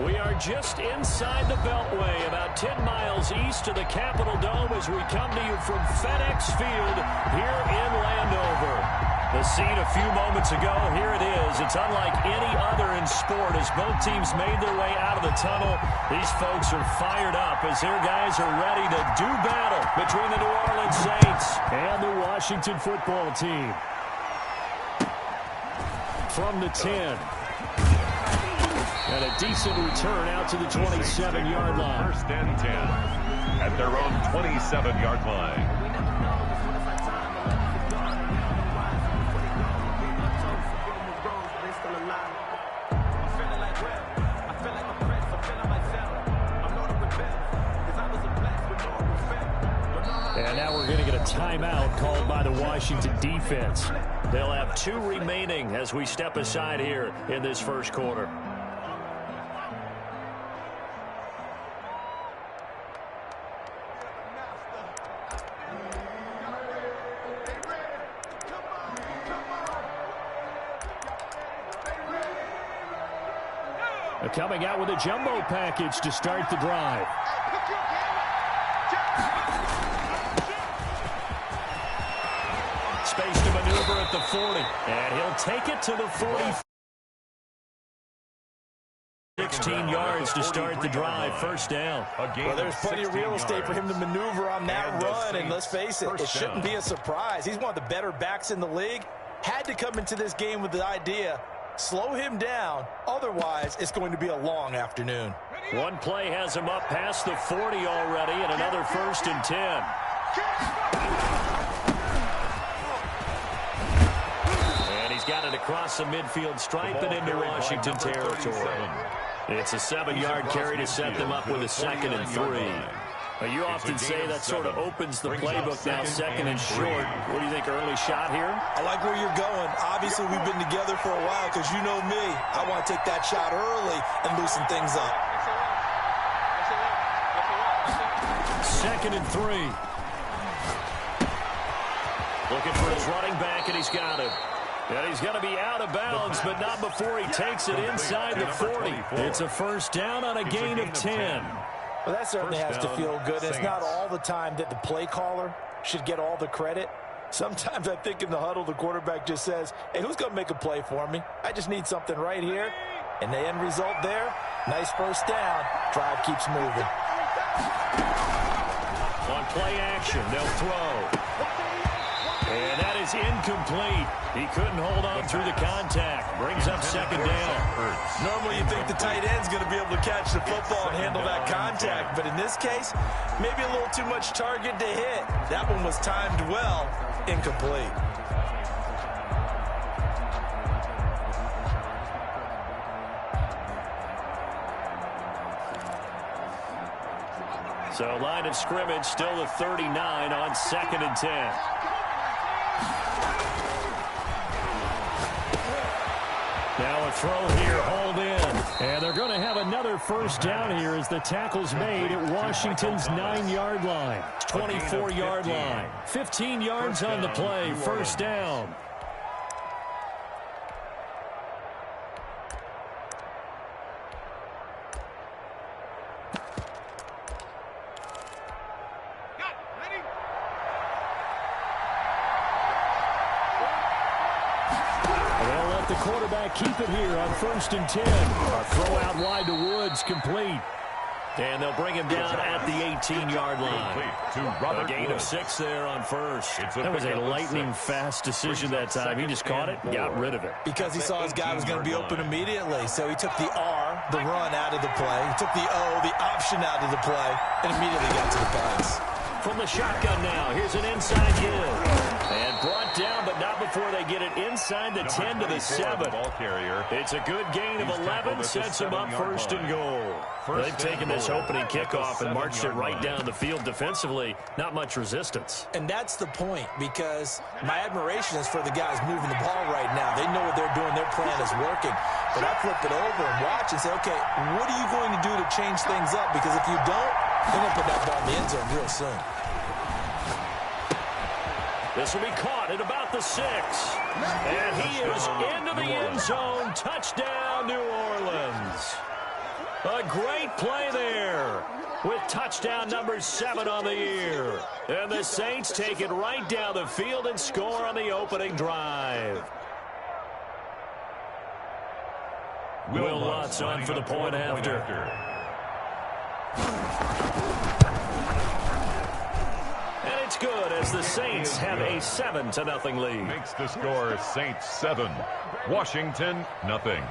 We are just inside the Beltway, about 10 miles east of the Capitol Dome as we come to you from FedEx Field here in Landover. The scene a few moments ago, here it is. It's unlike any other in sport as both teams made their way out of the tunnel. These folks are fired up as their guys are ready to do battle between the New Orleans Saints and the Washington football team. From the 10. And a decent return out to the 27-yard line. First and 10 at their own 27-yard line. And now we're going to get a timeout called by the Washington defense. They'll have 2 remaining as we step aside here in this first quarter. Coming out with a jumbo package to start the drive. Space to maneuver at the 40. And he'll take it to the 40. 16 yards to start the drive. First down. Well, there's plenty of real estate for him to maneuver on that run. And let's face it, it shouldn't be a surprise. He's one of the better backs in the league. Had to come into this game with the idea, slow him down. Otherwise, it's going to be a long afternoon. One play has him up past the 40 already, and another first and 10. And he's got it across the midfield stripe and into Washington territory. It's a 7-yard carry to set them up with a 2nd and 3. You often say that sort of opens the playbook now, 2nd and short. What do you think, early shot here? I like where you're going. Obviously, we've been together for a while because you know me. I want to take that shot early and loosen things up. 2nd and 3. Looking for his running back, and he's got it. And he's going to be out of bounds, but not before he takes it inside the 40. It's a first down on a gain of 10. Well, that certainly has to feel good. It's not all the time that the play caller should get all the credit. Sometimes I think in the huddle, the quarterback just says, hey, who's going to make a play for me? I just need something right here. And the end result there, nice first down. Drive keeps moving. On play action, they'll throw. And that is incomplete. He couldn't hold on through the contact. Brings up 2nd down. Normally you think the tight end's going to be able to catch the football and handle that contact. But in this case, maybe a little too much target to hit. That one was timed well. Incomplete. So line of scrimmage still the 39 on 2nd and 10. Now a throw here, hold in. And they're going to have another first down here as the tackle's made at Washington's 9-yard line. 24-yard line. 15 yards on the play, first down. The quarterback keep it here on 1st and 10. A throw out wide to Woods, complete. And they'll bring him down at the 18-yard line. A gain of 6 there on first. That was a lightning-fast decision that time. He just caught it and got rid of it. Because he saw his guy was going to be open immediately. So he took the R, the run, out of the play. He took the O, the option, out of the play, and immediately got to the pass. From the shotgun now, here's an inside give. And brought down, but not before they get it inside the 10 to the 7. It's a good gain of 11, sets them up 1st and goal. They've taken this opening kickoff and marched it right down the field defensively. Not much resistance. And that's the point, because my admiration is for the guys moving the ball right now. They know what they're doing. Their plan is working. But I flip it over and watch and say, okay, what are you going to do to change things up? Because if you don't, they're going to put that ball in the end zone real soon. This will be caught at about the 6. And he is into the end zone. Touchdown, New Orleans. A great play there with touchdown number 7 on the year. And the Saints take it right down the field and score on the opening drive. Will Lutz on for the point after. And it's good as the Saints have a 7-0 lead. Makes the score Saints 7, Washington nothing.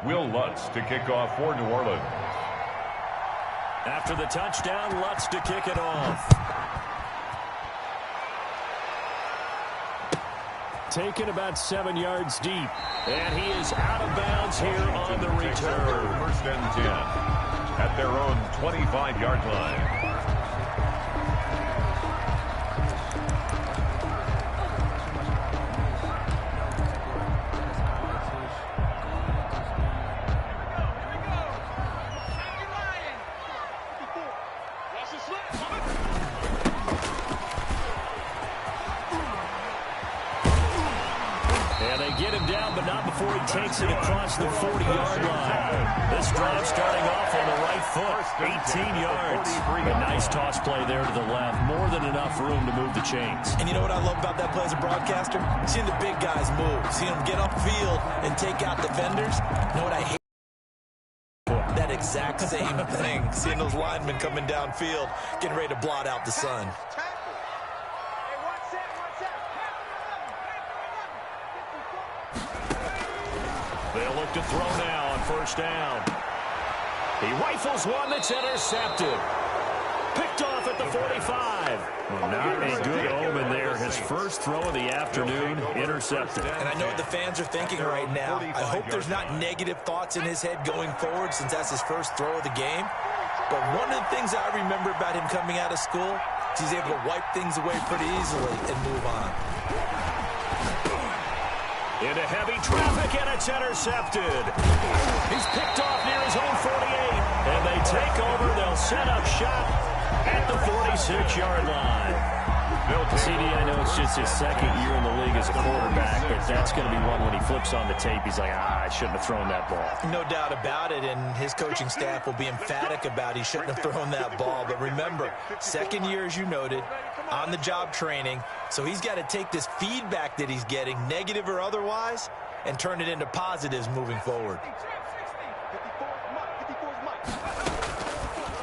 Will Lutz to kick off for New Orleans. After the touchdown, Lutz to kick it off. Taken about 7 yards deep. And he is out of bounds here on the return. First and 10 at their own 25-yard line. Takes it across the 40-yard line. This drive starting off on the right foot, 18 yards. A nice toss play there to the left. More than enough room to move the chains. And you know what I love about that play as a broadcaster? Seeing the big guys move. Seeing them get upfield and take out defenders. You know what I hate? That exact same thing. Seeing those linemen coming downfield, getting ready to blot out the sun. They'll look to throw now on first down. He rifles one that's intercepted. Picked off at the 45. Well, not a good omen there. His first throw of the afternoon, intercepted. And I know what the fans are thinking right now. I hope there's not negative thoughts in his head going forward since that's his first throw of the game. But one of the things I remember about him coming out of school is he's able to wipe things away pretty easily and move on. Into heavy traffic, and it's intercepted. He's picked off near his own 48. And they take over. They'll set up shop at the 46-yard line. CD, I know it's just his second year in the league as a quarterback, but that's going to be one when he flips on the tape. He's like, I shouldn't have thrown that ball. No doubt about it, and his coaching staff will be emphatic about he shouldn't have thrown that ball. But remember, second year, as you noted, on-the-job training, so he's got to take this feedback that he's getting, negative or otherwise, and turn it into positives moving forward.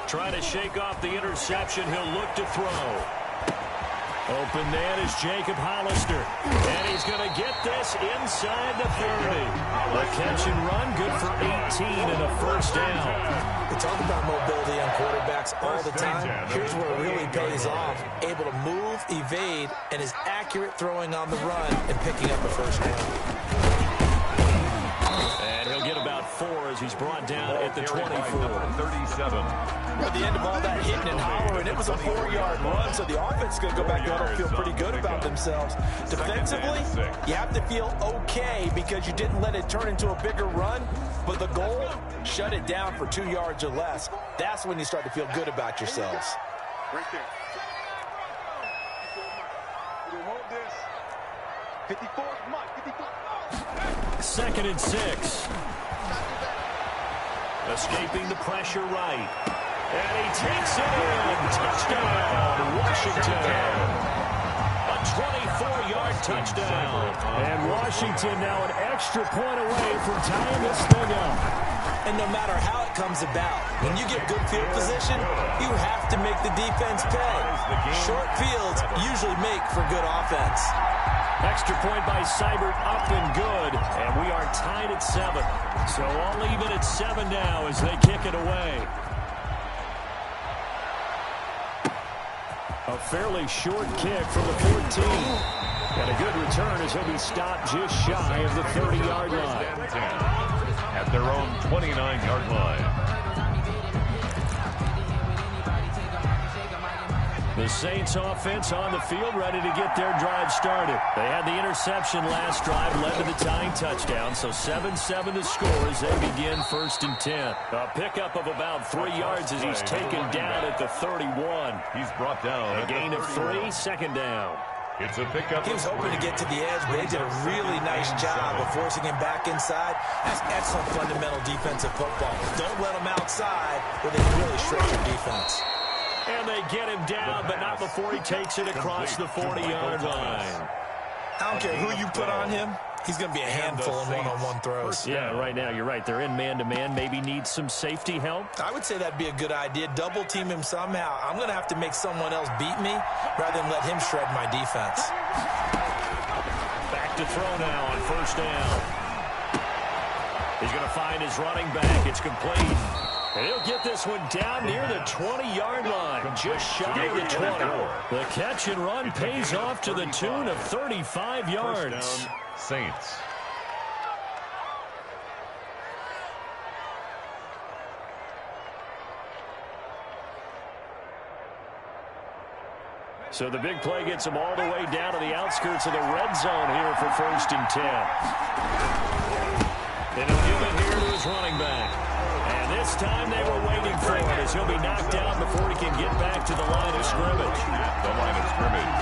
Trying to shake off the interception. He'll look to throw. Open man is Jacob Hollister. And he's going to get this inside the 30. The catch and run, good for 18 and a first down. We talk about mobility on quarterbacks all the time. Here's where it really pays off. Able to move, evade, and is accurate throwing on the run and picking up a first down. And he'll get about 4 as he's brought down at the 24. 37. At the end of all that hitting and hollering, it was a 4-yard run, so the offense is going to go back out and feel pretty good about themselves. Defensively, you have to feel okay because you didn't let it turn into a bigger run, but the goal, shut it down for 2 yards or less. That's when you start to feel good about yourselves. Right there. You want this. 54, Mike, 54. 2nd and 6. Escaping the pressure right. And he takes it in. Touchdown, Washington. A 24-yard touchdown. And Washington now an extra point away from tying this thing up. And no matter how it comes about, when you get good field position, you have to make the defense pay. Short fields usually make for good offense. Extra point by Seibert, up and good. And we are tied at 7. So all even at 7 now as they kick it away. A fairly short kick from the 14. And a good return as he'll be stopped just shy of the 30-yard line. At their own 29-yard line. The Saints offense on the field, ready to get their drive started. They had the interception last drive, led to the tying touchdown, so 7-7 to score as they begin 1st and 10. A pickup of about 3 yards as he's taken down at the 31. He's brought down. A gain of 3, 2nd down. It's a pickup. He was hoping to get to the edge, but he did a really nice job of forcing him back inside. That's excellent fundamental defensive football. Don't let him outside where they really shred your defense. And they get him down, but not before he takes it across the 40-yard line. I don't care who you put on him. He's going to be a handful in one-on-one throws. Yeah, right now, you're right. They're in man-to-man. Maybe need some safety help. I would say that'd be a good idea. Double team him somehow. I'm going to have to make someone else beat me rather than let him shred my defense. Back to throw now on first down. He's going to find his running back. It's complete. And he'll get this one down near the 20-yard line, just shy of the 20. The catch and run pays off to the tune of 35 yards. Saints. So the big play gets them all the way down to the outskirts of the red zone here for 1st and 10. And he'll give it here to his running back. And this time they were waiting for it as he'll be knocked down before he can get back to the line of scrimmage. The line of scrimmage.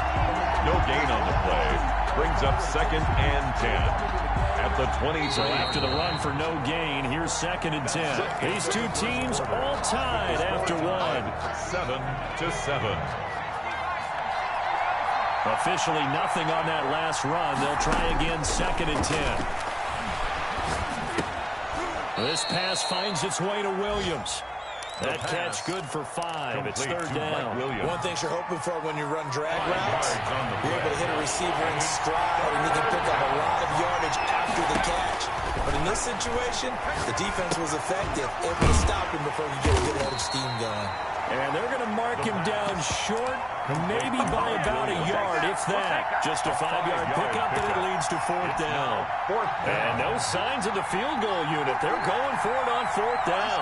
No gain on the play. Brings up 2nd and 10. At the 20. So after the run for no gain, here's 2nd and 10. These two teams all tied after one. 7-7. Officially nothing on that last run. They'll try again 2nd and 10. This pass finds its way to Williams. That catch good for 5. It's 3rd down. One thing you're hoping for when you run drag routes, you're able to hit a receiver in stride, and he can pick up a lot of yardage after the catch. But in this situation, the defense was effective, able to stop him before he get a good head of steam going. And they're going to mark him down short, maybe by about a yard, if that. Just a 5-yard pickup, and it leads to 4th down. And no signs of the field goal unit. They're going for it on 4th down.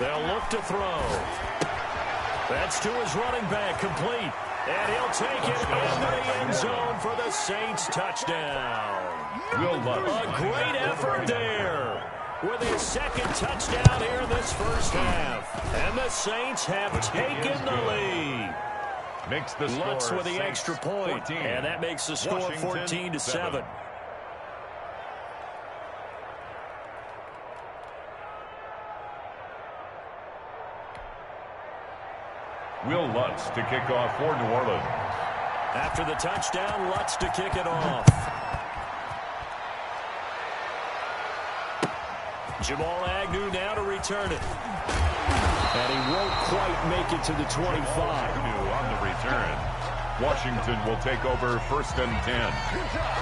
They'll look to throw. That's to his running back, complete. And he'll take it into the end zone for the Saints touchdown. A great effort there with his 2nd touchdown here in this first half. And the Saints have taken the lead. Makes the score Lutz with the extra point, 14. and that makes the score 14-7. Will Lutz to kick off for New Orleans. After the touchdown, Lutz to kick it off. Jamal Agnew now to return it. And he won't quite make it to the 25. Agnew on the return. Washington will take over 1st and 10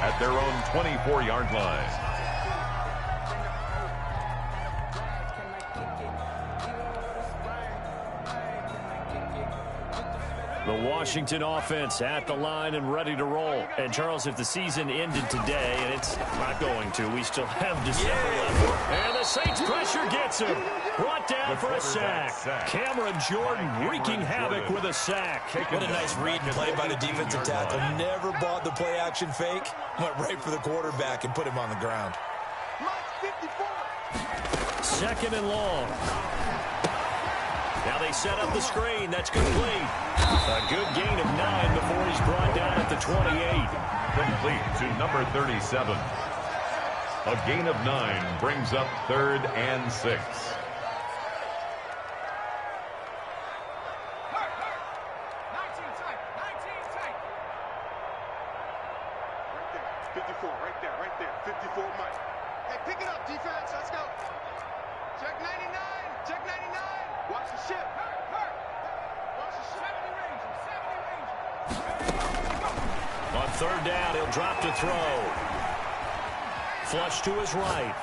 at their own 24-yard line. The Washington offense at the line and ready to roll. And, Charles, if the season ended today, and it's not going to, we still have December left. And the Saints pressure gets him. Brought down for a sack. Cameron Jordan wreaking havoc with a sack. What a nice read and play by the defensive tackle. Never bought the play-action fake. Went right for the quarterback and put him on the ground. 2nd and long. Now they set up the screen. That's complete. A good gain of 9 before he's brought down at the 28. Complete to number 37. A gain of 9 brings up 3rd and 6. Right there. 54, Mike. Hey, pick it up, defense. Let's go. Check 99. Check 99. Watch the ship. Watch the ship. 70 range. On 3rd down, he'll drop to throw. Flush to his right.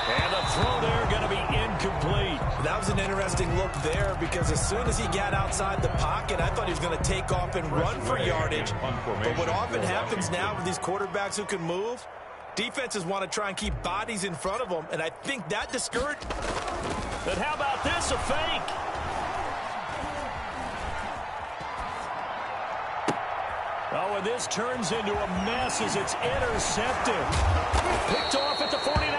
And the throw there going to be incomplete. That was an interesting look there because as soon as he got outside the pocket, I thought he was going to take off and run for yardage. But what often happens now with these quarterbacks who can move, defenses want to try and keep bodies in front of them, and I think that discouraged. But how about this, a fake? Oh, and this turns into a mess as it's intercepted. Picked off at the 49.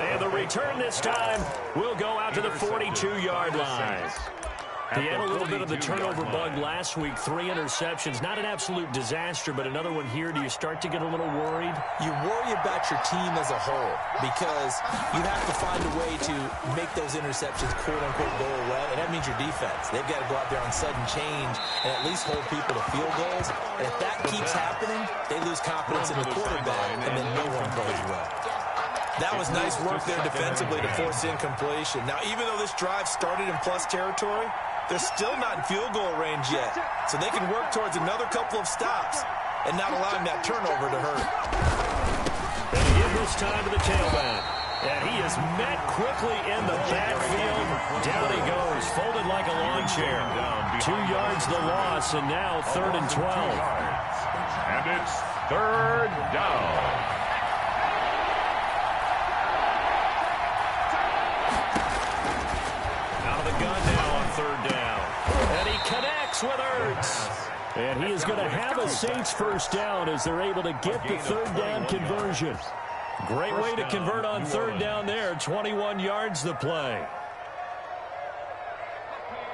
And the return this time will go out to the 42-yard line. He had a little bit of the turnover bug last week, 3 interceptions. Not an absolute disaster, but another one here. Do you start to get a little worried? You worry about your team as a whole because you have to find a way to make those interceptions, quote-unquote, go away, and that means your defense. They've got to go out there on sudden change and at least hold people to field goals. And if that keeps happening, they lose confidence in the quarterback, and then no one plays well. That was nice work there defensively to force incompletion. Now, even though this drive started in plus territory, they're still not in field goal range yet. So they can work towards another couple of stops and not allowing that turnover to hurt. They give this time to the tailback. And he is met quickly in the backfield. Down he goes, folded like a lawn chair. 2 yards the loss, and now 3rd and 12. And it's 3rd down. With Ertz. And he is going to have a Saints first down as they're able to get the 3rd down conversion. Great way to convert on 3rd down there. 21 yards the play.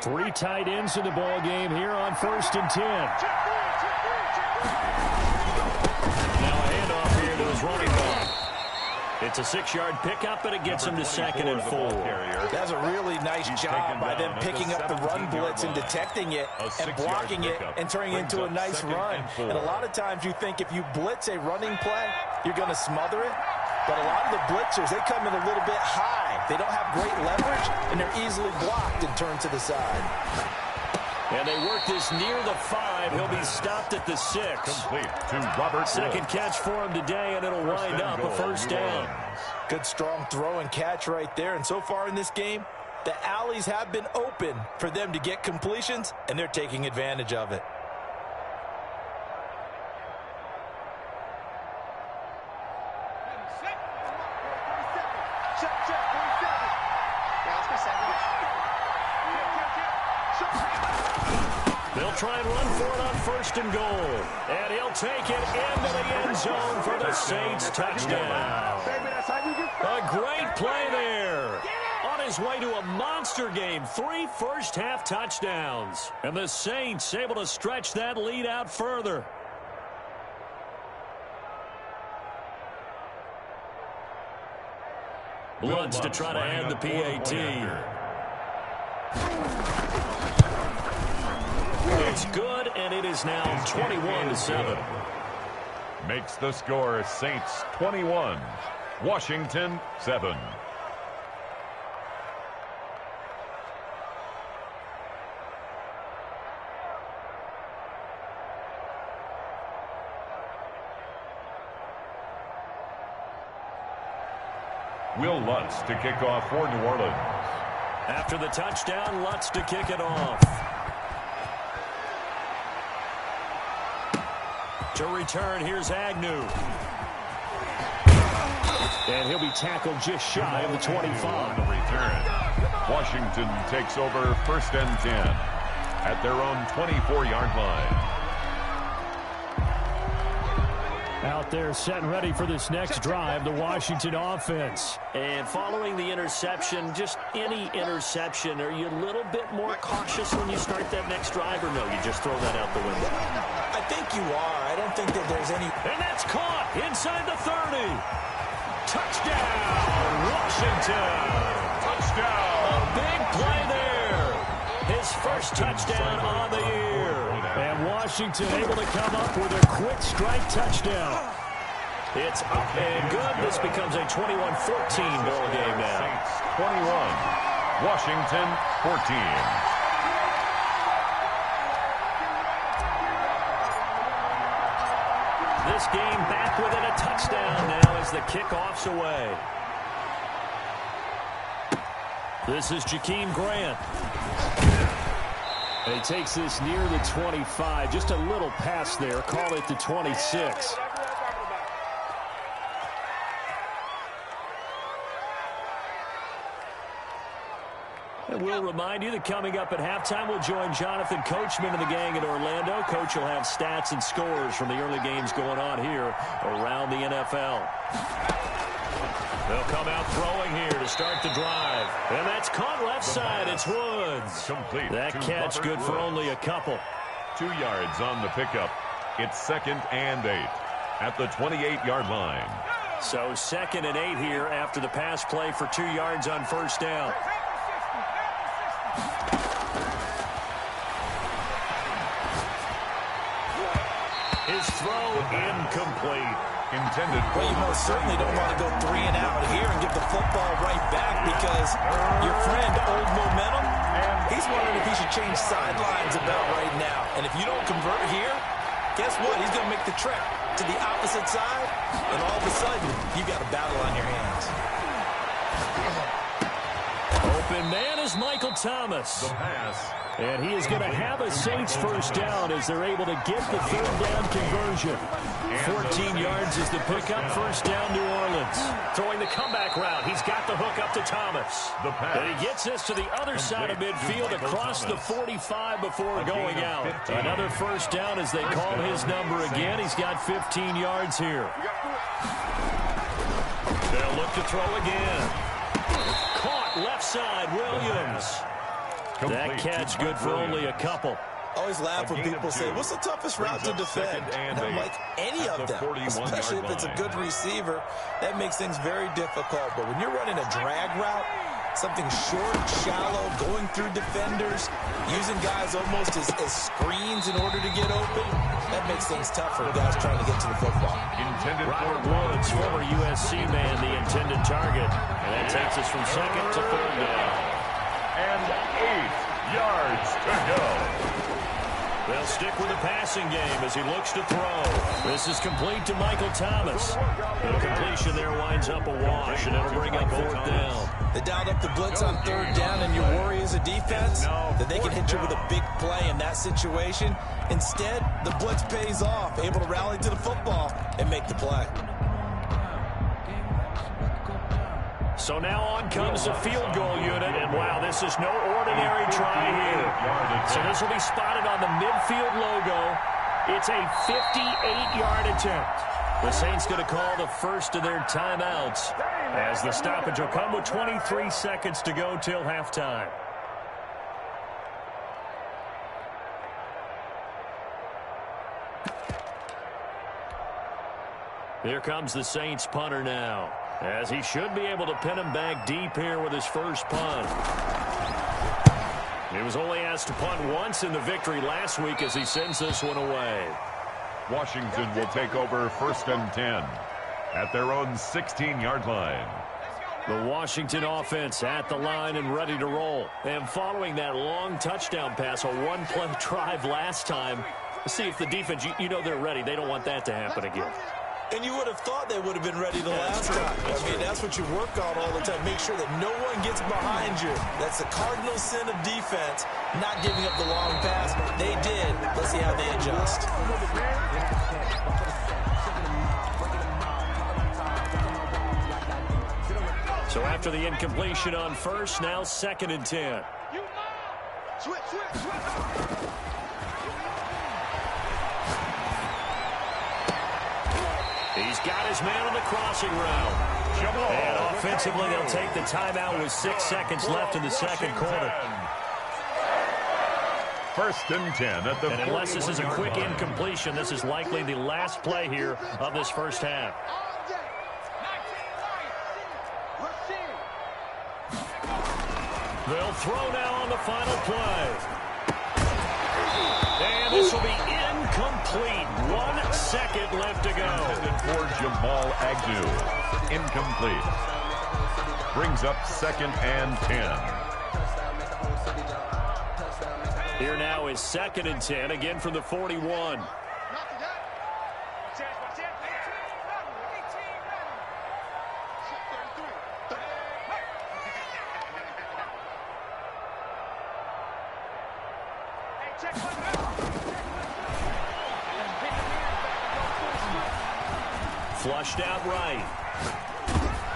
3 tight ends in the ball game here on 1st and 10. Now a handoff here to his running back. It's a 6-yard pickup, but it gets him to 2nd and 4. That's a really nice job by them picking up the run blitz and detecting it and blocking it and turning it into a nice run. And a lot of times you think if you blitz a running play, you're going to smother it. But a lot of the blitzers, they come in a little bit high. They don't have great leverage, and they're easily blocked and turned to the side. And they work this near the 5. He'll be stopped at the 6. Complete to Robert. Second catch for him today, and it'll wind up a 1st down. Good strong throw and catch right there. And so far in this game, the alleys have been open for them to get completions, and they're taking advantage of it. They'll try and run for it on 1st and goal. And he'll take it into the end zone for the Saints touchdown. A great play there. On his way to a monster game. 3 first-half touchdowns. And the Saints able to stretch that lead out further. Bloods to try to add the PAT. It's good, and it is now 21-7. Makes the score Saints 21, Washington 7. Will Lutz to kick off for New Orleans. After the touchdown, Lutz to kick it off. To return, here's Agnew. And he'll be tackled just shy of the 25. The return. Washington takes over 1st and 10 at their own 24-yard line. Out there set and ready for this next drive, the Washington offense. And following the interception, just any interception, are you a little bit more cautious when you start that next drive, or no, you just throw that out the window? I think you are. I don't think that there's any... And that's caught inside the 30. Touchdown, Washington. Touchdown. A big play there. His first touchdown on the year. And Washington able to come up with a quick strike touchdown. It's up and good. This becomes a 21-14 ball game now. Saints 21, Washington 14. This game back within a touchdown now as the kickoff's away. This is Jakeem Grant. And he takes this near the 25. Just a little pass there. Call it the 26. And we'll remind you that coming up at halftime, we'll join Jonathan Coachman and the gang in Orlando. Coach will have stats and scores from the early games going on here around the NFL. They'll come out throwing here to start the drive. And that's caught left side. It's Woods. Complete. That catch Robert good for Woods. only a couple. 2 yards on the pickup. It's 2nd and 8 at the 28-yard line. So 2nd and 8 here after the pass play for 2 yards on first down. His throw incomplete. Intended for Well, you most certainly don't want to go 3 and out here and give the football right back because your friend, Old Momentum, he's wondering if he should change sidelines about right now. And if you don't convert here, guess what? He's going to make the trek to the opposite side, and all of a sudden, you've got a battle on your hands. Open man is Michael Thomas. the pass. And he is going to have a Saints first down as they're able to get the 3rd down conversion. 14 yards is the pickup, first down New Orleans. Throwing the comeback route. He's got the hook up to Thomas. The pass. And he gets this to the other side of midfield across the 45 before going out. Another first down as they call his number again. He's got 15 yards here. They'll look to throw again. Caught left side, Williams. That catch good for only a couple. Always laugh when people say, what's the toughest route to defend? And I'm like, any of them, especially if it's a good receiver, that makes things very difficult. But when you're running a drag route, something short, shallow, going through defenders, using guys almost as screens in order to get open, that makes things tough for guys trying to get to the football. Intended for Robert Woods, former USC man, the intended target. And that takes us from 2nd to 3rd down. And 8 yards to go. They'll stick with the passing game as he looks to throw. This is complete to Michael Thomas. The completion there winds up a wash, and it'll bring up 4th down. They dialed up the blitz on 3rd down, and your worry as a defense that they can hit you with a big play in that situation. Instead, the blitz pays off, able to rally to the football and make the play. So now on comes the field goal unit, and wow, this is no ordinary try here. So this will be spotted on the midfield logo. It's a 58-yard attempt. The Saints going to call the first of their timeouts as the stoppage will come with 23 seconds to go till halftime. Here comes the Saints punter now, as he should be able to pin him back deep here with his first punt. He was only asked to punt once in the victory last week as he sends this one away. Washington will take over 1st and 10 at their own 16-yard line. The Washington offense at the line and ready to roll. And following that long touchdown pass, a one-play drive last time, see if the defense, you know they're ready. They don't want that to happen again. And you would have thought they would have been ready the last time. I mean, that's what you work on all the time. Make sure that no one gets behind you. That's the cardinal sin of defense, not giving up the long pass. They did. Let's see how they adjust. So after the incompletion on first, now 2nd and 10. Switch. He's got his man on the crossing route. And offensively, they'll take the timeout with 6 seconds left in the second quarter. 1st and 10 at the 41-yard line. And unless this is a quick incompletion, this is likely the last play here of this first half. They'll throw now on the final play. And this will be incomplete. 1 second left to go. Intended for Jamal Agnew. Incomplete. Brings up 2nd and 10. Here now is 2nd and 10, again from the 41. Flushed out right.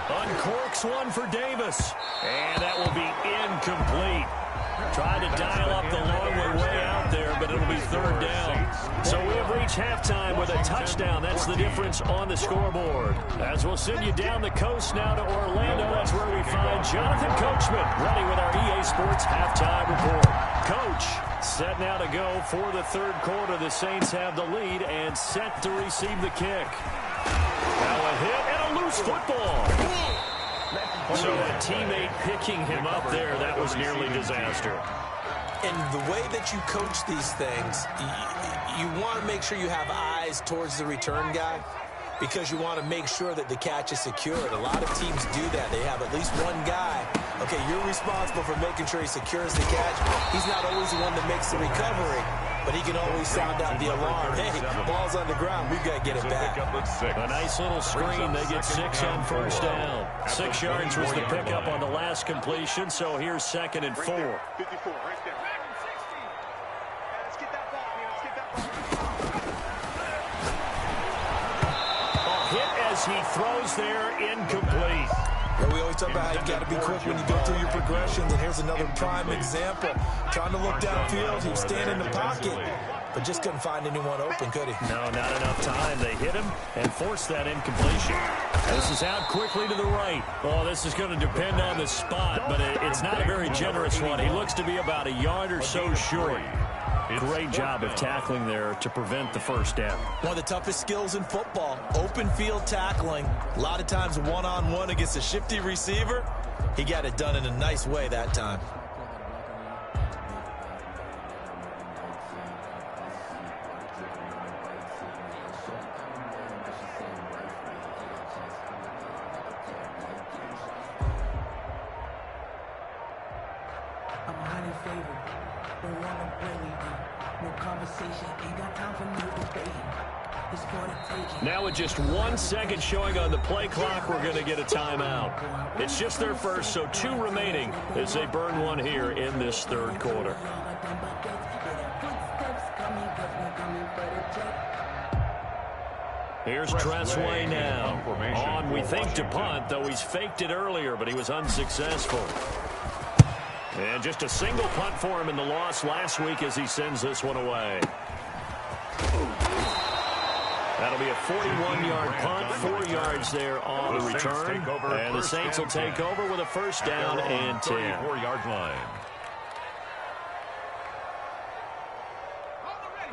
Uncorks one for Davis. And that will be incomplete. Tried to dial up the long way out there, but it'll be third down. So we have reached halftime with a touchdown. That's the difference on the scoreboard. As we'll send you down the coast now to Orlando, that's where we find Jonathan Coachman, ready with our EA Sports halftime report. Coach, set now to go for the third quarter. The Saints have the lead and set to receive the kick. Now a hit and a loose football. So a teammate picking him up there, that was nearly disaster. And the way that you coach these things, you want to make sure you have eyes towards the return guy because you want to make sure that the catch is secured. A lot of teams do that. They have at least one guy. Okay, you're responsible for making sure he secures the catch. He's not always the one that makes the recovery, but he can always sound out the alarm. Hey, ball's on the ground. We've got to get it back. A nice little screen. They get 6 on first down. 6 yards was the pickup on the last completion, so here's 2nd and 4. 54, right there. Let's get that ball, man. Let's get that ball. Hit as he throws there, incomplete. Yeah, we always talk about how you got to be quick when you go through your progressions, and here's another prime example. Trying to look downfield, he was standing in the pocket, but just couldn't find anyone open, could he? No, not enough time. They hit him and forced that incompletion. This is out quickly to the right. Oh, this is going to depend on the spot, but it's not a very generous one. He looks to be about a yard or so short. Great job of tackling there to prevent the first down. One of the toughest skills in football, open field tackling. A lot of times one-on-one against a shifty receiver. He got it done in a nice way that time. I'm highly favored. Don't wanna play me. No conversation. Ain't got time for no debating. It's for the taking. Now with just 1 second showing on the play clock, we're going to get a timeout. It's just their first, so 2 remaining as they burn one here in this third quarter. Here's Tressway now. On, we think, to punt, though he's faked it earlier, but he was unsuccessful. And just a single punt for him in the loss last week as he sends this one away. That'll be a 41-yard punt, 4 yards there on the return. And the Saints will take over with a first down and 10. 34-yard line.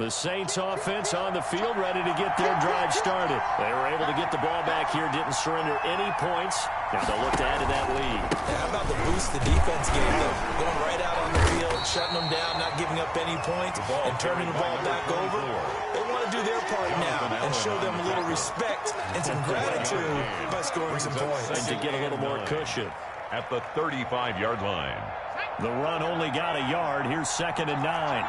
The Saints offense on the field, ready to get their drive started. They were able to get the ball back here, didn't surrender any points. Now they'll look to add to that lead. Yeah, how about the boost the defense gave them? Going right out on the field, shutting them down, not giving up any points, and turning the ball back over. They want to do their part now and show them a little respect and some gratitude by scoring some points. And to get a little more cushion. At the 35-yard line. The run only got a yard. Here's 2nd and 9.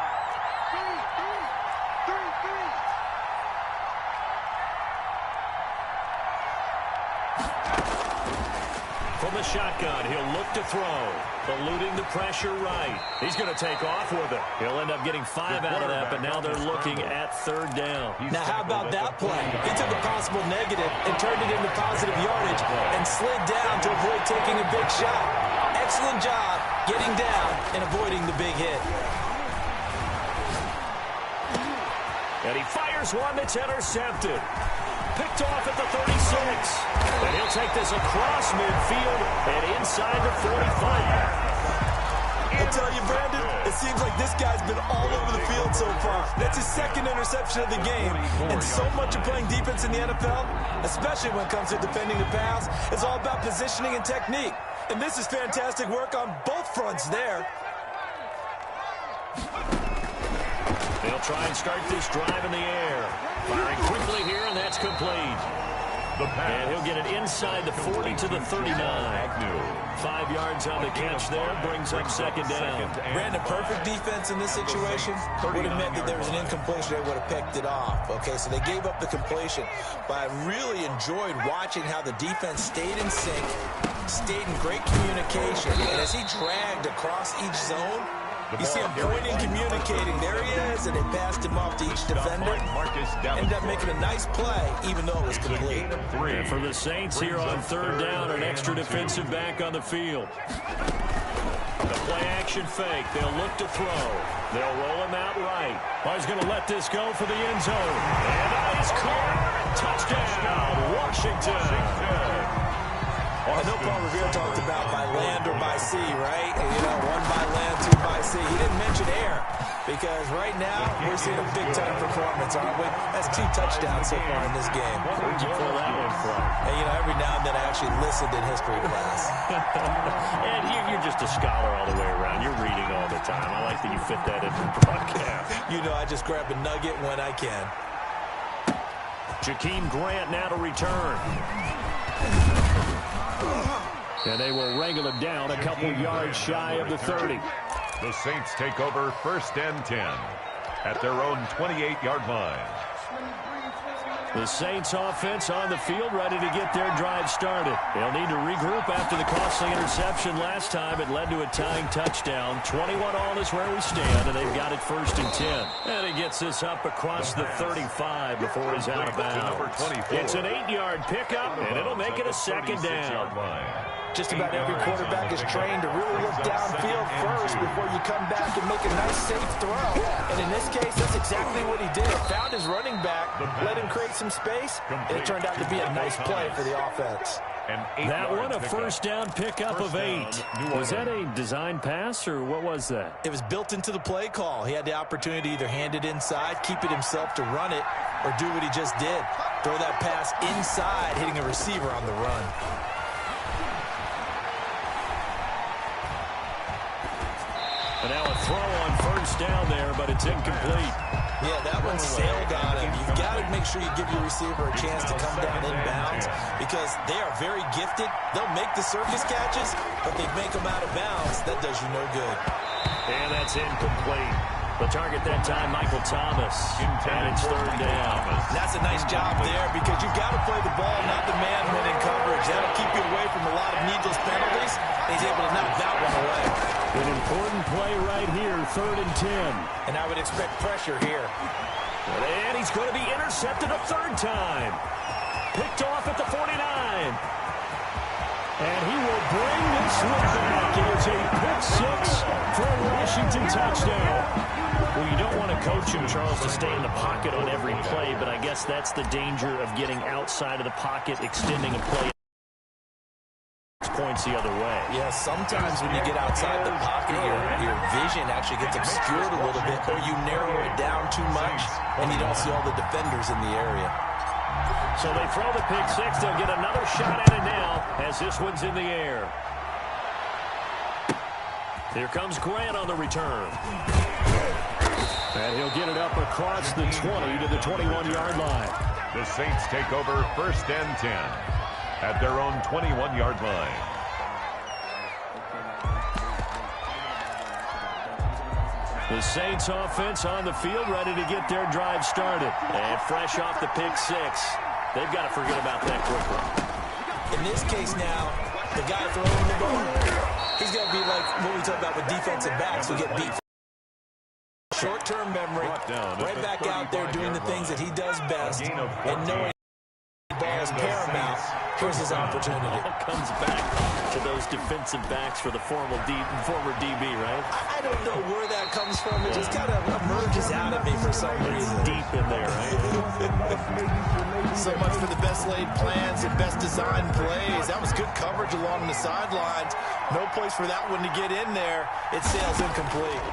From the shotgun, he'll look to throw. Eluding the pressure right. He's going to take off with it. He'll end up getting 5 out of that, but now they're looking at 3rd down. Now, how about that play? He took a possible negative and turned it into positive yardage and slid down to avoid taking a big shot. Excellent job getting down and avoiding the big hit. And he fires one that's intercepted. Picked off at the 36. And he'll take this across midfield and inside the 45. I tell you, Brandon, it seems like this guy's been all over the field so far. That's his 2nd interception of the game. And so much of playing defense in the NFL, especially when it comes to defending the pass, is all about positioning and technique. And this is fantastic work on both fronts there. They'll try and start this drive in the air. Firing quickly here, and that's complete. And he'll get it inside the 40 to the 39. 5 yards on the catch there, brings up 2nd down. Brandon, perfect defense in this situation would have meant that there was an incompletion. They would have picked it off. Okay, so they gave up the completion. But I really enjoyed watching how the defense stayed in sync, stayed in great communication. And as he dragged across each zone, you see him pointing, communicating. There he is, and they passed him off to each defender. Ended up making a nice play, even though it was complete. And for the Saints here on 3rd down, an extra defensive back on the field. The play-action fake. They'll look to throw. They'll roll him out right. Oh, he's going to let this go for the end zone. And that is caught. Touchdown, Washington. I know Paul Revere talked about by land or by sea, right? You know, one by land, two by sea. He didn't mention air because right now we're seeing a big-time performance, aren't we? That's 2 touchdowns so far in this game. Where'd you pull that one from? And, you know, every now and then I actually listened in history class. And you're just a scholar all the way around. You're reading all the time. I like that you fit that in the broadcast. You know, I just grab a nugget when I can. Jakeem Grant now to return. And they will wrangle him down a couple yards shy of the 30. The Saints take over 1st and 10 at their own 28-yard line. The Saints offense on the field, ready to get their drive started. They'll need to regroup after the costly interception last time. It led to a tying touchdown. 21-all is where we stand, and they've got it 1st and 10. And he gets this up across the 35 before he's out of bounds. It's an 8-yard pickup, and it'll make it a 2nd down. Just about every quarterback is trained to really look downfield first before you come back and make a nice, safe throw. And in this case, that's exactly what he did. Found his running back, let him create some space, and it turned out to be a nice play for the offense. That one, a 1st down pickup of 8. Was that a design pass, or what was that? It was built into the play call. He had the opportunity to either hand it inside, keep it himself to run it, or do what he just did. Throw that pass inside, hitting a receiver on the run. And now a throw on 1st down there, but it's incomplete. Yeah, that one sailed on him. You've got to make sure you give your receiver a chance to come down inbounds because they are very gifted. They'll make the circus catches, but they make them out of bounds. That does you no good. And that's incomplete. The target that time, Michael Thomas. And it's 3rd down. That's a nice job there because you've got to play the ball, not the man when in coverage. That'll keep you away from a lot of needless penalties. He's able to knock that one away. An important play right here, 3rd and 10. And I would expect pressure here. And he's going to be intercepted a 3rd time. Picked off at the 49. And he will bring this one back. It is a pick 6 for a Washington touchdown. Well, you don't want to coach him, Charles, to stay in the pocket on every play, but I guess that's the danger of getting outside of the pocket, extending a play. Points the other way. Yeah, sometimes when you get outside the pocket, your vision actually gets obscured a little bit, or you narrow it down too much, and you don't see all the defenders in the area. So they throw the pick 6. They'll get another shot at it now as this one's in the air. Here comes Grant on the return. And he'll get it up across the 20 to the 21-yard line. The Saints take over 1st and 10 at their own 21-yard line. The Saints offense on the field, ready to get their drive started. And fresh off the pick 6. They've got to forget about that quickly. In this case now, the guy throwing the ball, he's going to be like what we talk about with defensive backs who get beat. Short-term memory, right back out there doing the things that he does best, and knowing the ball is paramount. Here's his opportunity. All comes back to those defensive backs for the former DB, right? I don't know where that comes from. It just kind of emerges out of me for some reason. Deep in there, right? So much for the best laid plans and best designed plays. That was good coverage along the sidelines. No place for that one to get in there. It sails incomplete.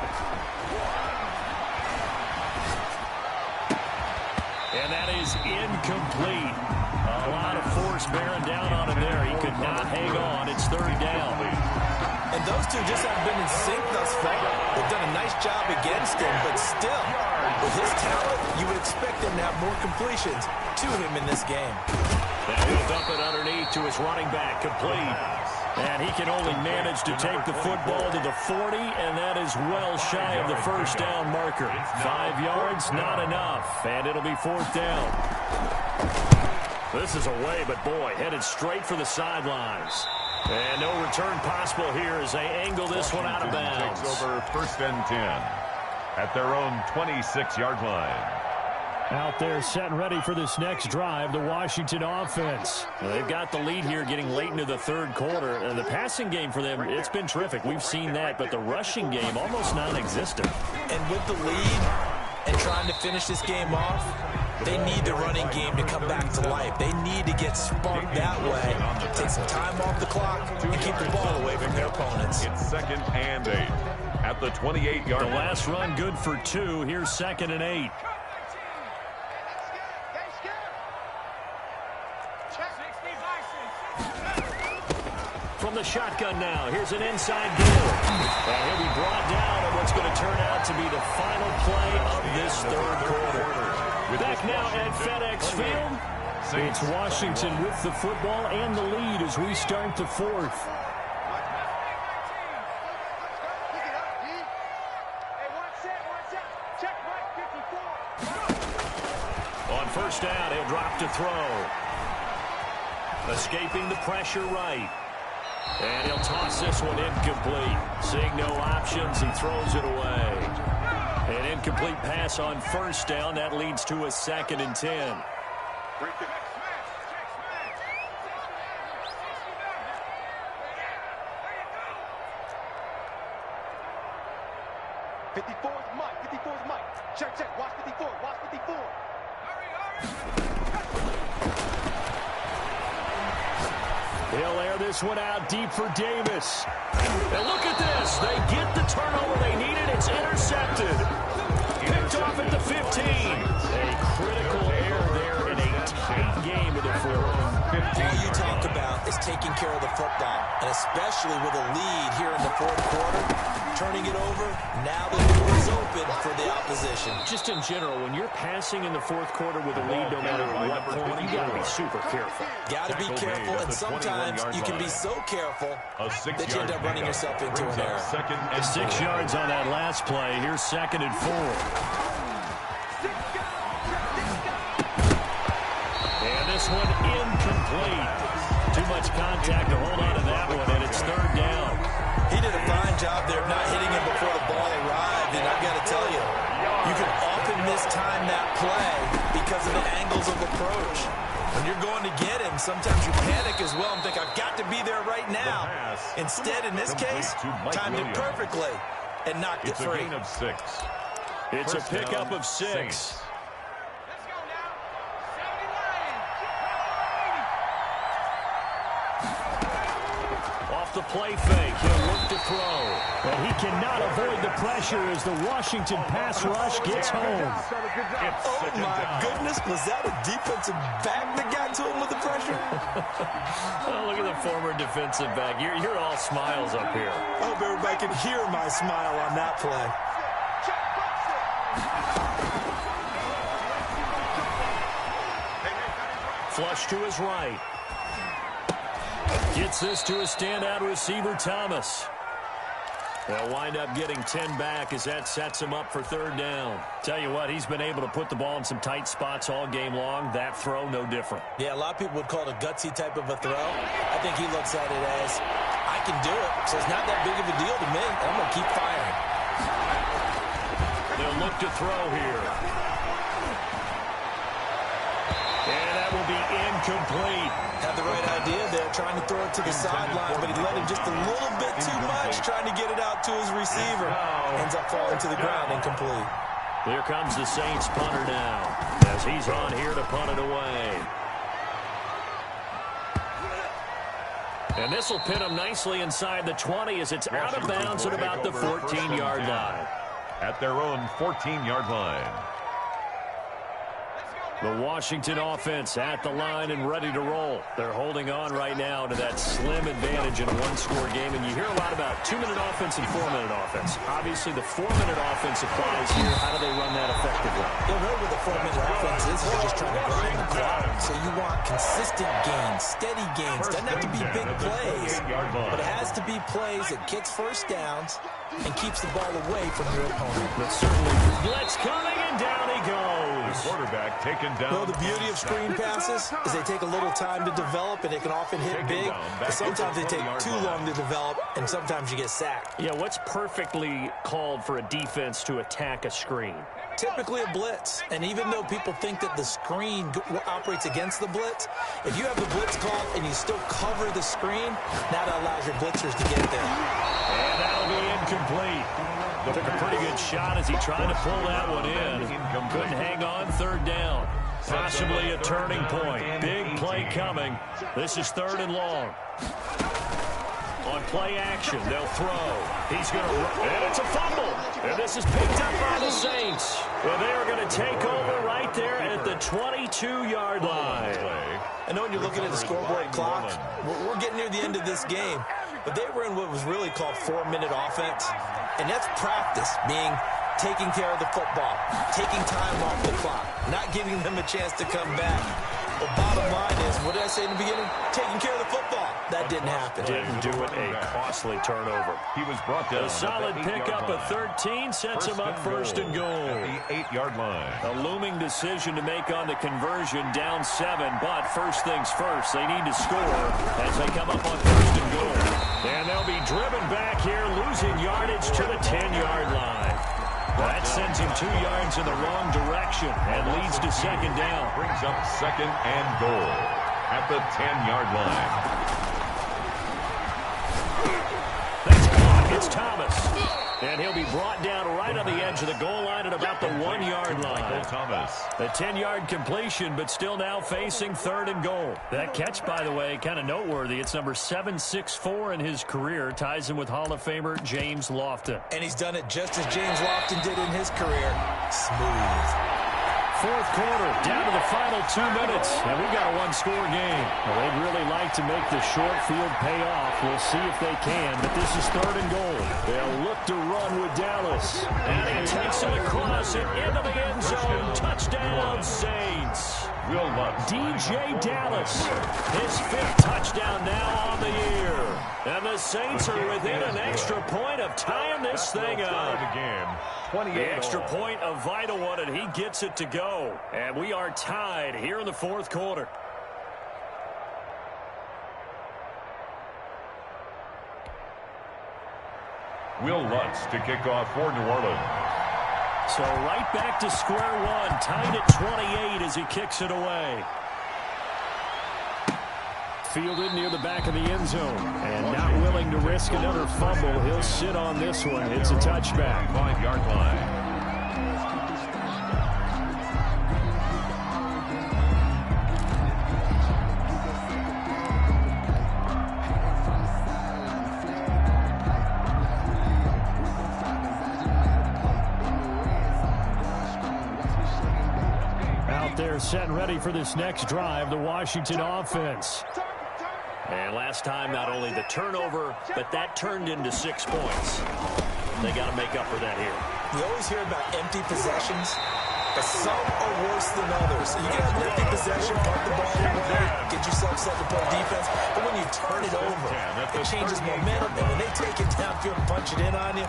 And that is incomplete. A lot of force bearing down on him there. He could not hang on. It's 3rd down. And those two just haven't been in sync thus far. They've done a nice job against him, but still, with his talent, you would expect him to have more completions to him in this game. Now he'll dump it underneath to his running back, complete. And he can only manage to take the football to the 40, and that is well shy of the 1st down marker. 5 yards, not enough, and it'll be 4th down. This is away, but boy, headed straight for the sidelines. And no return possible here as they angle this one out of bounds. Takes over 1st and 10 at their own 26-yard line. Out there set and ready for this next drive, the Washington offense. Well, they've got the lead here getting late into the third quarter. The passing game for them, it's been terrific. We've seen that, but the rushing game almost non-existent. And with the lead and trying to finish this game off, they need the running game to come back to life. They need to get sparked that way, take some time off the clock, and keep the ball away from their opponents. It's 2nd and 8 at the 28-yard line. The last run good for 2. Here's 2nd and 8. From the shotgun now, here's an inside give. And he'll be brought down on what's going to turn out to be the final play of this third quarter. Back now at FedEx Field, it's Washington with the football and the lead as we start the fourth. On first down, he'll drop to throw. Escaping the pressure right. And he'll toss this one incomplete. Seeing no options, he throws it away. An incomplete pass on first down. That leads to a 2nd and 10. 54 is Mike. 54 is Mike. Check, check. Watch 54. Watch 54. He'll air this one out deep for Davis. And look at this. They get the turnover they needed. It's intercepted. Picked off at the 15. A critical error there in a tight game in the fourth. All you talk about is taking care of the football, and especially with a lead here in the fourth quarter, turning it over, now the door is open for the opposition. Just in general, when you're passing in the fourth quarter with a lead, no matter what point, you got to be super careful. Got to be careful, and sometimes you can be so careful that you end up running yourself into an error. 6 yards on that last play. Here's 2nd and 4. And this one incomplete. Too much contact to hold on to that one, and it's 3rd down. He did a fine job there of not hitting him before the ball arrived, and I've got to tell you, you can often mistime that play because of the angles of approach. When you're going to get him, sometimes you panic as well and think, I've got to be there right now. Instead, in this case, timed it perfectly and knocked it free. It's a gain of 6. It's a pickup of 6. The play fake. He'll look to throw. But he cannot avoid the pressure as the Washington pass rush gets home. Oh, my goodness. Was that a defensive back that got to him with the pressure? Oh, look at the former defensive back. You're all smiles up here. I hope everybody can hear my smile on that play. Flush to his right. Gets this to a standout receiver, Thomas. They'll wind up getting 10 back as that sets him up for 3rd down. Tell you what, he's been able to put the ball in some tight spots all game long. That throw, no different. Yeah, a lot of people would call it a gutsy type of a throw. I think he looks at it as, I can do it, so it's not that big of a deal to me. I'm going to keep firing. They'll look to throw here. And that will be incomplete. Had the right idea there, trying to throw it to the sideline, but he let him just a little bit too much, trying to get it out to his receiver. Ends up falling to the ground, incomplete. Here comes the Saints punter now, as he's on here to punt it away. And this will pin him nicely inside the 20 as it's out of bounds at about the 14-yard line. At their own 14-yard line. The Washington offense at the line and ready to roll. They're holding on right now to that slim advantage in a one-score game. And you hear a lot about 2-minute offense and 4-minute offense. Obviously, the 4-minute offense applies here. How do they run that effectively? Yeah, really what the 4-minute offense is just trying to grind the clock. So you want consistent gains, steady gains. Doesn't have to be big plays, but it has to be plays that gets first downs and keeps the ball away from your opponent. But certainly, blitz coming, and down he goes. The quarterback taken Second down. Well, the beauty of screen passes is they take a little time to develop, and they can often hit big. But sometimes they take too long to develop, and sometimes you get sacked. Yeah, what's perfectly called for a defense to attack a screen? Typically a blitz, and even though people think that the screen operates against the blitz, if you have the blitz called and you still cover the screen, that allows your blitzers to get there. And that'll be incomplete. Took a pretty good shot as he tried to pull that one in. Couldn't hang on, third down. Possibly a turning point. Big play coming. This is third and long. On play action, they'll throw. He's going to run, and it's a fumble. And this is picked up by the Saints. Well, they are going to take over right there at the 22-yard line. I know when you're looking at the scoreboard clock, we're getting near the end of this game, but they were in what was really called 4-minute offense, and that's practice, being taking care of the football, taking time off the clock, not giving them a chance to come back. The bottom line is, what did I say in the beginning? Taking care of the football. That didn't happen. Didn't do it. A costly turnover. He was brought down. A solid pickup of 13 sets him up first and goal. At the 8-yard line. A looming decision to make on the conversion, down 7. But first things first, they need to score as they come up on first and goal. And they'll be driven back here, losing yardage to the 10-yard line. That sends him 2 yards in the wrong direction and leads to second down. Brings up second and goal at the 10-yard line. That's caught. It's Thomas. And he'll be brought down right on the edge of the goal line at about the 1-yard line. Thomas. The 10-yard completion, but still now facing third and goal. That catch, by the way, kind of noteworthy. It's number 764 in his career. Ties him with Hall of Famer James Lofton. And he's done it just as James Lofton did in his career. Smooth. Fourth quarter, down to the final 2 minutes, and we've got a one-score game. Well, they'd really like to make the short field pay off. We'll see if they can, but this is third and goal. They'll look to run with Dallas. And he takes it across and into the end zone. Touchdown, Saints. Will Lutz. DJ Dallas, his 5th touchdown now on the year. And the Saints are within an extra point of tying this thing up. The extra point, a vital one, and he gets it to go. And we are tied here in the fourth quarter. Will Lutz to kick off for New Orleans. So right back to square one, tied at 28 as he kicks it away. Fielded near the back of the end zone. And not willing to risk another fumble. He'll sit on this one. It's a touchback. 5-yard line. Out there set and ready for this next drive, the Washington offense. And last time, not only the turnover, but that turned into 6 points. They got to make up for that here. You always hear about empty possessions, but some are worse than others. You can have an empty possession, punt the ball a little bit, get yourself set to play defense, but when you turn it over, it changes momentum, and when they take it downfield and punch it in on you,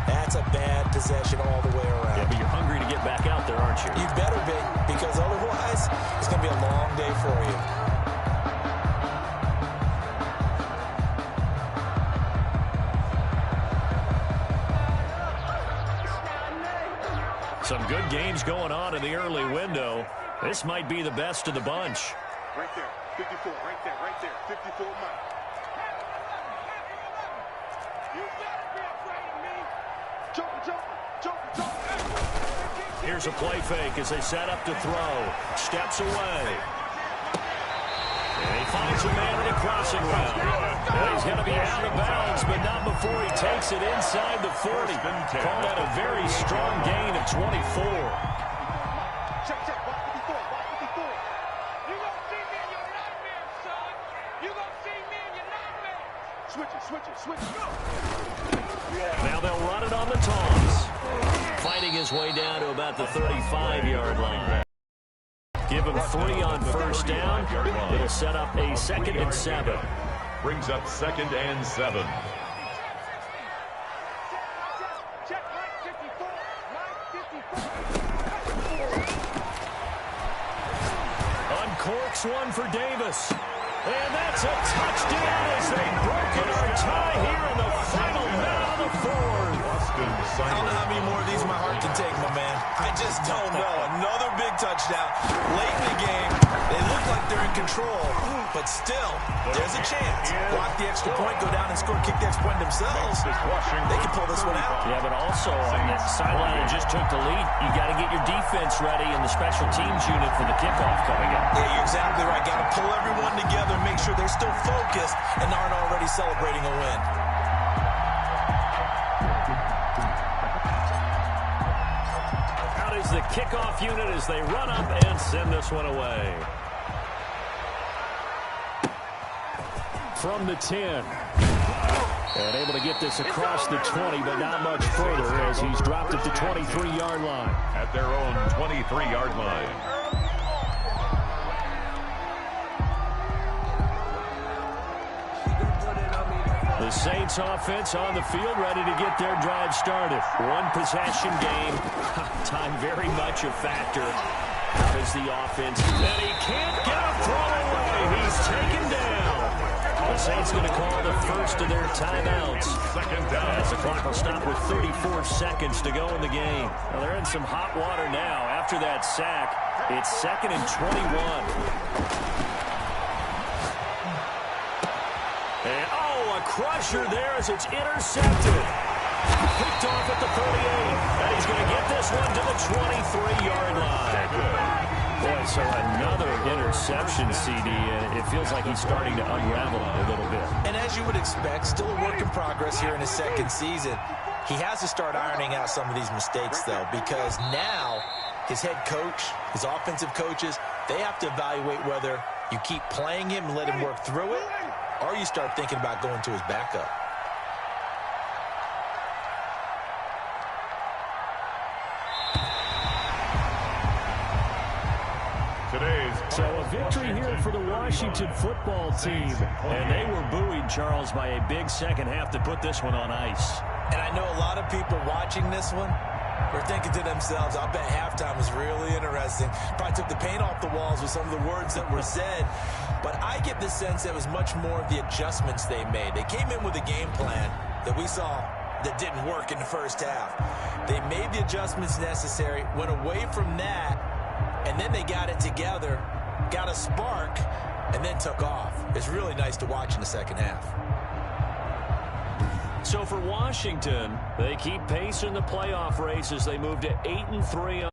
that's a bad possession all the way around. Yeah, but you're hungry to get back out there, aren't you? You better be, because otherwise, it's going to be a long day for you. Some good games going on in the early window. This might be the best of the bunch. Right there, 54, right there, 54 Mike. You better be afraid of me. Jump. Here's a play fake as they set up to throw. Steps away. And he finds a man in a crossing route. And he's going to be out of bounds, but not before he takes it inside the 40. Call that a very strong gain of 24. Check, watch 54. You gonna see me in your nightmares, son. You gonna see me in your nightmares. Switch it, go. Now they'll run it on the toss. Fighting his way down to about the 35-yard line. Give him 3 on first down. It'll set up a 2nd and 7. Brings up 2nd and 7. corks one for Davis. And that's a touchdown as they've broken our tie here in the final minute of the fourth. I don't know how many more of these my heart can take, my man. I just don't know. Another big touchdown. Late in the game, they look like they're in control, but still, there's a chance. Block the extra point, go down and score, kick the extra point themselves. They can pull this one out. Yeah, but also on the sideline that just took the lead, you got to get your defense ready in the special teams unit for the kickoff coming up. Yeah, you're exactly right. Got to pull everyone together, make sure they're still focused and aren't already celebrating a win. The kickoff unit as they run up and send this one away. From the 10. And able to get this across the 20, but not much further as he's dropped at the 23-yard line. At their own 23-yard line. The Saints offense on the field, ready to get their drive started. One possession game. Time very much a factor. How is the offense? And he can't get a throw away. He's taken down. The Saints going to call the first of their timeouts. Second down. As the clock will stop with 34 seconds to go in the game. Well, they're in some hot water now. After that sack, it's 2nd and 21. And, oh, a crusher there as it's intercepted. Picked off at the 38. And he's going to get this one to the 23-yard line. Boy, so another interception, CD, and it feels like he's starting to unravel a little bit. And as you would expect, still a work in progress here in his second season. He has to start ironing out some of these mistakes, though, because now his head coach, his offensive coaches, they have to evaluate whether you keep playing him and let him work through it, or you start thinking about going to his backup. So a victory here for the Washington football team. And they were buoyed, Charles, by a big second half to put this one on ice. And I know a lot of people watching this one were thinking to themselves, I bet halftime was really interesting. Probably took the paint off the walls with some of the words that were said. But I get the sense that it was much more of the adjustments they made. They came in with a game plan that we saw that didn't work in the first half. They made the adjustments necessary, went away from that, and then they got it together, got a spark, and then took off. It's really nice to watch in the second half. So for Washington, they keep pace in the playoff race as they move to 8-3.